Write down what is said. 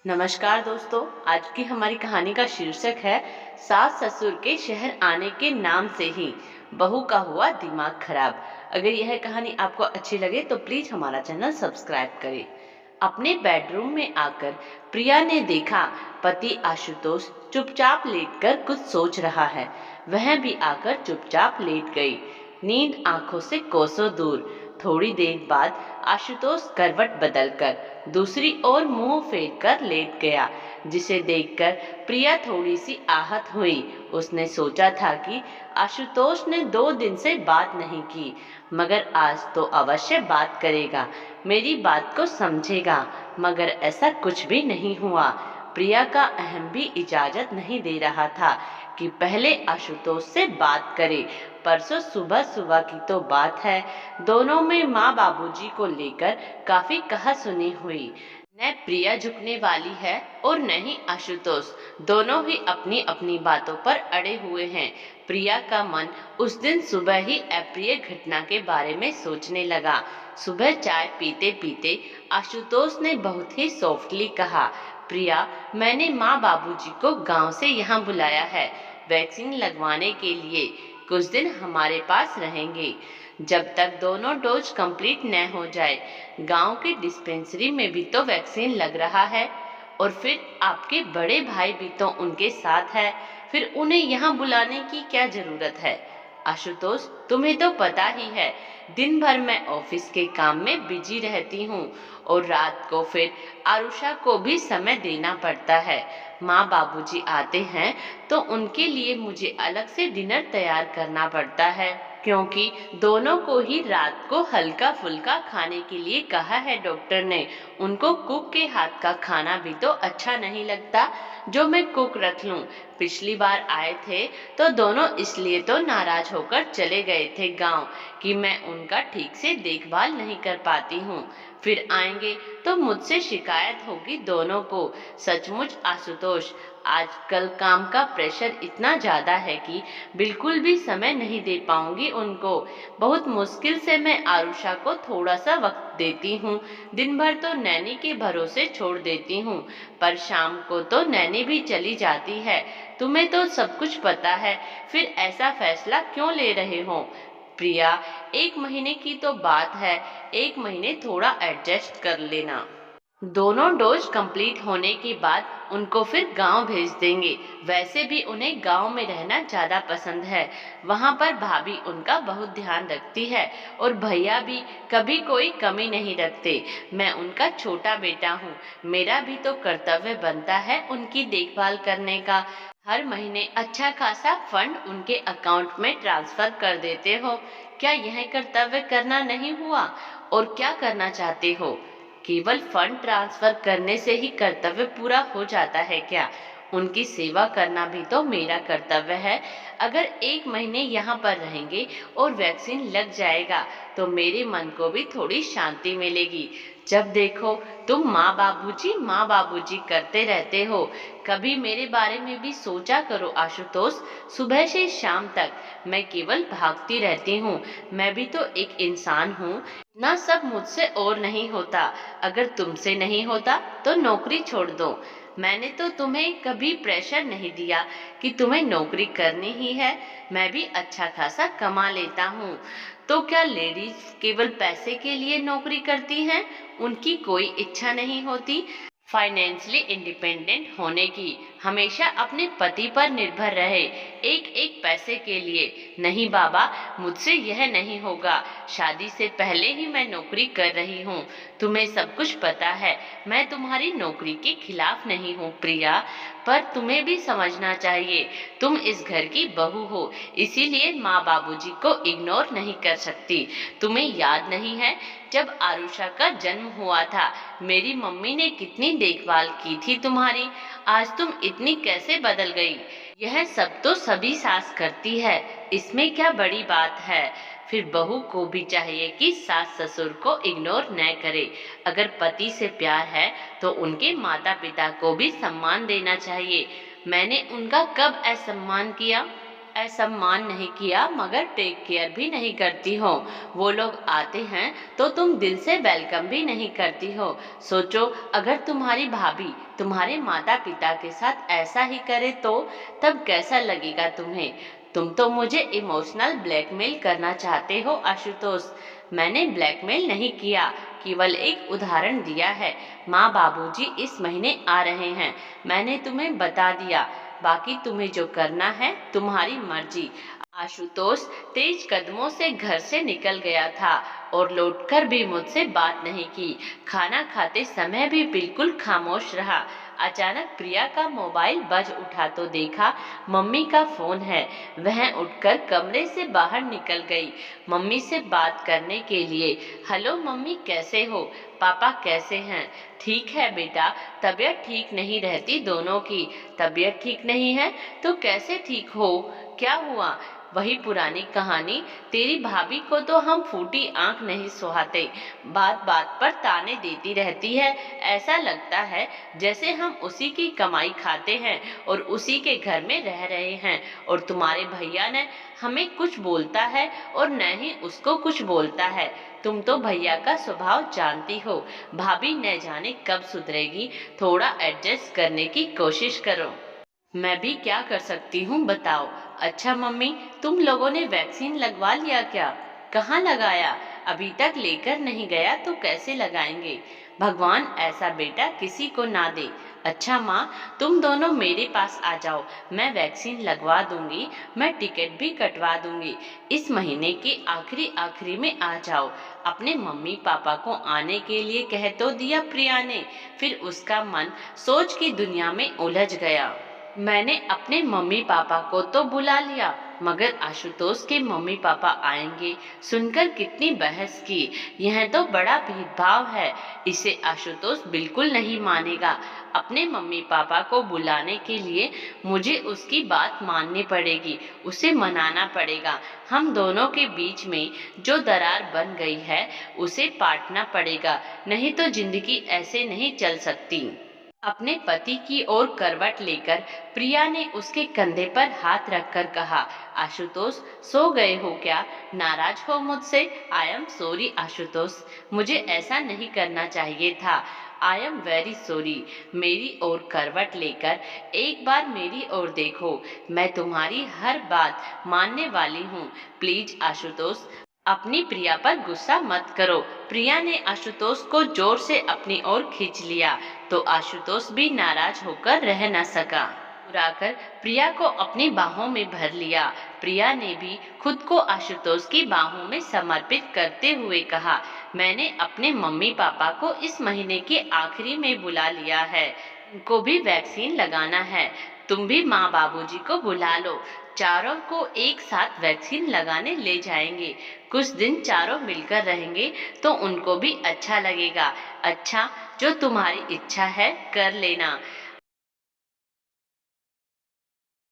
नमस्कार दोस्तों। आज की हमारी कहानी का शीर्षक है सास ससुर के शहर आने के नाम से ही बहू का हुआ दिमाग खराब। अगर यह कहानी आपको अच्छी लगे तो प्लीज हमारा चैनल सब्सक्राइब करें। अपने बेडरूम में आकर प्रिया ने देखा पति आशुतोष चुपचाप लेटकर कुछ सोच रहा है। वह भी आकर चुपचाप लेट गई, नींद आंखों से कोसों दूर। थोड़ी देर बाद आशुतोष करवट बदलकर दूसरी ओर मुंह फेर कर लेट गया, जिसे देखकर प्रिया थोड़ी सी आहत हुई। उसने सोचा था कि आशुतोष ने 2 दिन से बात नहीं की, मगर आज तो अवश्य बात करेगा, मेरी बात को समझेगा। मगर ऐसा कुछ भी नहीं हुआ। प्रिया का अहम भी इजाजत नहीं दे रहा था कि पहले आशुतोष से बात करे। परसों सुबह सुबह की तो बात है, दोनों में माँ बाबूजी को लेकर काफी कहासुनी हुई। न प्रिया झुकने वाली है और न ही आशुतोष, दोनों ही अपनी अपनी बातों पर अड़े हुए हैं। प्रिया का मन उस दिन सुबह ही अप्रिय घटना के बारे में सोचने लगा। सुबह चाय पीते पीते आशुतोष ने बहुत ही सॉफ्टली कहा, प्रिया, मैंने माँ बाबूजी को गांव से यहाँ बुलाया है वैक्सीन लगवाने के लिए। कुछ दिन हमारे पास रहेंगे, जब तक दोनों डोज कंप्लीट न हो जाए। गांव के डिस्पेंसरी में भी तो वैक्सीन लग रहा है, और फिर आपके बड़े भाई भी तो उनके साथ है, फिर उन्हें यहाँ बुलाने की क्या जरूरत है। आशुतोष, तुम्हें तो पता ही है, दिन भर मैं ऑफिस के काम में बिजी रहती हूँ और रात को फिर आरुषा को भी समय देना पड़ता है। माँ बाबूजी आते हैं तो उनके लिए मुझे अलग से डिनर तैयार करना पड़ता है, क्योंकि दोनों को ही रात को हल्का फुल्का खाने के लिए कहा है डॉक्टर ने। उनको कुक के हाथ का खाना भी तो अच्छा नहीं लगता जो मैं कुक रख लूं। पिछली बार आए थे तो दोनों इसलिए तो नाराज होकर चले गए थे गांव कि मैं उनका ठीक से देखभाल नहीं कर पाती हूँ। फिर आएंगे तो मुझसे शिकायत होगी दोनों को। सचमुच आशुतोष, आजकल काम का प्रेशर इतना ज्यादा है कि बिल्कुल भी समय नहीं दे पाऊंगी उनको। बहुत मुश्किल से मैं आरुषा को थोड़ा सा वक्त देती हूँ। दिन भर तो नैनी के भरोसे छोड़ देती हूँ, पर शाम को तो नैनी भी चली जाती है। तुम्हें तो सब कुछ पता है, फिर ऐसा फैसला क्यों ले रहे हो। प्रिया, 1 महीने की तो बात है, 1 महीने थोड़ा एडजस्ट कर लेना। दोनों डोज कंप्लीट होने के बाद उनको फिर गांव भेज देंगे। वैसे भी उन्हें गांव में रहना ज्यादा पसंद है, वहां पर भाभी उनका बहुत ध्यान रखती है और भैया भी कभी कोई कमी नहीं रखते। मैं उनका छोटा बेटा हूँ, मेरा भी तो कर्तव्य बनता है उनकी देखभाल करने का। हर महीने अच्छा खासा फंड उनके अकाउंट में ट्रांसफर कर देते हो। क्या यह कर्तव्य करना नहीं हुआ? और क्या करना चाहते हो? केवल फंड ट्रांसफर करने से ही कर्तव्य पूरा हो जाता है क्या? उनकी सेवा करना भी तो मेरा कर्तव्य है। अगर 1 महीने यहाँ पर रहेंगे और वैक्सीन लग जाएगा तो मेरे मन को भी थोड़ी शांति मिलेगी। जब देखो तुम माँ बाबूजी करते रहते हो। कभी मेरे बारे में भी सोचा करो आशुतोष। सुबह से शाम तक मैं केवल भागती रहती हूँ। मैं भी तो एक इंसान हूँ ना, सब मुझसे और नहीं होता। अगर तुमसे नहीं होता तो नौकरी छोड़ दो। मैंने तो तुम्हें कभी प्रेशर नहीं दिया कि तुम्हें नौकरी करनी ही है। मैं भी अच्छा खासा कमा लेता हूँ। तो क्या लेडीज केवल पैसे के लिए नौकरी करती हैं? उनकी कोई इच्छा नहीं होती फाइनेंशियली इंडिपेंडेंट होने की, हमेशा अपने पति पर निर्भर रहे एक एक पैसे के लिए? नहीं बाबा, मुझसे यह नहीं होगा। शादी से पहले ही मैं नौकरी कर रही हूँ, तुम्हें सब कुछ पता है। मैं तुम्हारी नौकरी के खिलाफ नहीं हूँ प्रिया, पर तुम्हें भी समझना चाहिए, तुम इस घर की बहू हो, इसीलिए माँ बाबूजी को इग्नोर नहीं कर सकती। तुम्हें याद नहीं है, जब आरुषा का जन्म हुआ था मेरी मम्मी ने कितनी देखभाल की थी तुम्हारी। आज तुम इतनी कैसे बदल गई? यह सब तो सभी सास करती है, इसमें क्या बड़ी बात है। फिर बहू को भी चाहिए कि सास ससुर को इग्नोर न करे। अगर पति से प्यार है तो उनके माता पिता को भी सम्मान देना चाहिए। मैंने उनका कब असम्मान किया? असम्मान नहीं किया मगर टेक केयर भी नहीं करती हो। वो लोग आते हैं तो तुम दिल से वेलकम भी नहीं करती हो। सोचो, अगर तुम्हारी भाभी तुम्हारे माता पिता के साथ ऐसा ही करे तो तब कैसा लगेगा तुम्हें। तुम तो मुझे इमोशनल ब्लैकमेल करना चाहते हो आशुतोष। मैंने ब्लैकमेल नहीं किया, केवल एक उदाहरण दिया है। माँ बाबूजी इस महीने आ रहे हैं, मैंने तुम्हें बता दिया। बाकी तुम्हें जो करना है तुम्हारी मर्जी। आशुतोष तेज कदमों से घर से निकल गया था और लौटकर भी मुझसे बात नहीं की। खाना खाते समय भी बिल्कुल खामोश रहा। अचानक प्रिया का मोबाइल बज उठा तो देखा मम्मी का फोन है। वह उठकर कमरे से बाहर निकल गई मम्मी से बात करने के लिए। हेलो मम्मी, कैसे हो? पापा कैसे हैं? ठीक है बेटा, तबीयत ठीक नहीं रहती दोनों की। तबीयत ठीक नहीं है तो कैसे ठीक हो? क्या हुआ? वही पुरानी कहानी। तेरी भाभी को तो हम फूटी आंख नहीं सुहाते, बात बात पर ताने देती रहती है। ऐसा लगता है जैसे हम उसी की कमाई खाते हैं और उसी के घर में रह रहे हैं। और तुम्हारे भैया ने हमें कुछ बोलता है और न ही उसको कुछ बोलता है। तुम तो भैया का स्वभाव जानती हो। भाभी न जाने कब सुधरेगी। थोड़ा एडजस्ट करने की कोशिश करो। मैं भी क्या कर सकती हूँ बताओ। अच्छा मम्मी, तुम लोगों ने वैक्सीन लगवा लिया क्या? कहाँ लगाया? अभी तक लेकर नहीं गया तो कैसे लगाएंगे? भगवान ऐसा बेटा किसी को ना दे। अच्छा माँ, तुम दोनों मेरे पास आ जाओ, मैं वैक्सीन लगवा दूंगी। मैं टिकट भी कटवा दूंगी। इस महीने के आखिरी आखिरी में आ जाओ। अपने मम्मी पापा को आने के लिए कह तो दिया प्रिया ने, फिर उसका मन सोच की दुनिया में उलझ गया। मैंने अपने मम्मी पापा को तो बुला लिया मगर आशुतोष के मम्मी पापा आएंगे सुनकर कितनी बहस की। यह तो बड़ा भेदभाव है, इसे आशुतोष बिल्कुल नहीं मानेगा। अपने मम्मी पापा को बुलाने के लिए मुझे उसकी बात माननी पड़ेगी, उसे मनाना पड़ेगा। हम दोनों के बीच में जो दरार बन गई है उसे पाटना पड़ेगा, नहीं तो जिंदगी ऐसे नहीं चल सकती। अपने पति की ओर करवट लेकर प्रिया ने उसके कंधे पर हाथ रखकर कहा, आशुतोष सो गए हो क्या? नाराज हो मुझसे? आई एम सॉरी आशुतोष, मुझे ऐसा नहीं करना चाहिए था। I am very sorry. मेरी ओर करवट लेकर एक बार मेरी ओर देखो, मैं तुम्हारी हर बात मानने वाली हूँ। प्लीज आशुतोष, अपनी प्रिया पर गुस्सा मत करो। प्रिया ने आशुतोष को जोर से अपनी ओर खींच लिया तो आशुतोष भी नाराज होकर रह न सका। मुस्कुराकर प्रिया को अपनी बाहों में भर लिया। प्रिया ने भी खुद को आशुतोष की बाहों में समर्पित करते हुए कहा, मैंने अपने मम्मी पापा को इस महीने के आखिरी में बुला लिया है। उनको भी वैक्सीन लगाना है। तुम भी माँ बाबूजी को बुला लो, चारों को एक साथ वैक्सीन लगाने ले जाएंगे। कुछ दिन चारों मिलकर रहेंगे तो उनको भी अच्छा लगेगा। अच्छा, जो तुम्हारी इच्छा है कर लेना।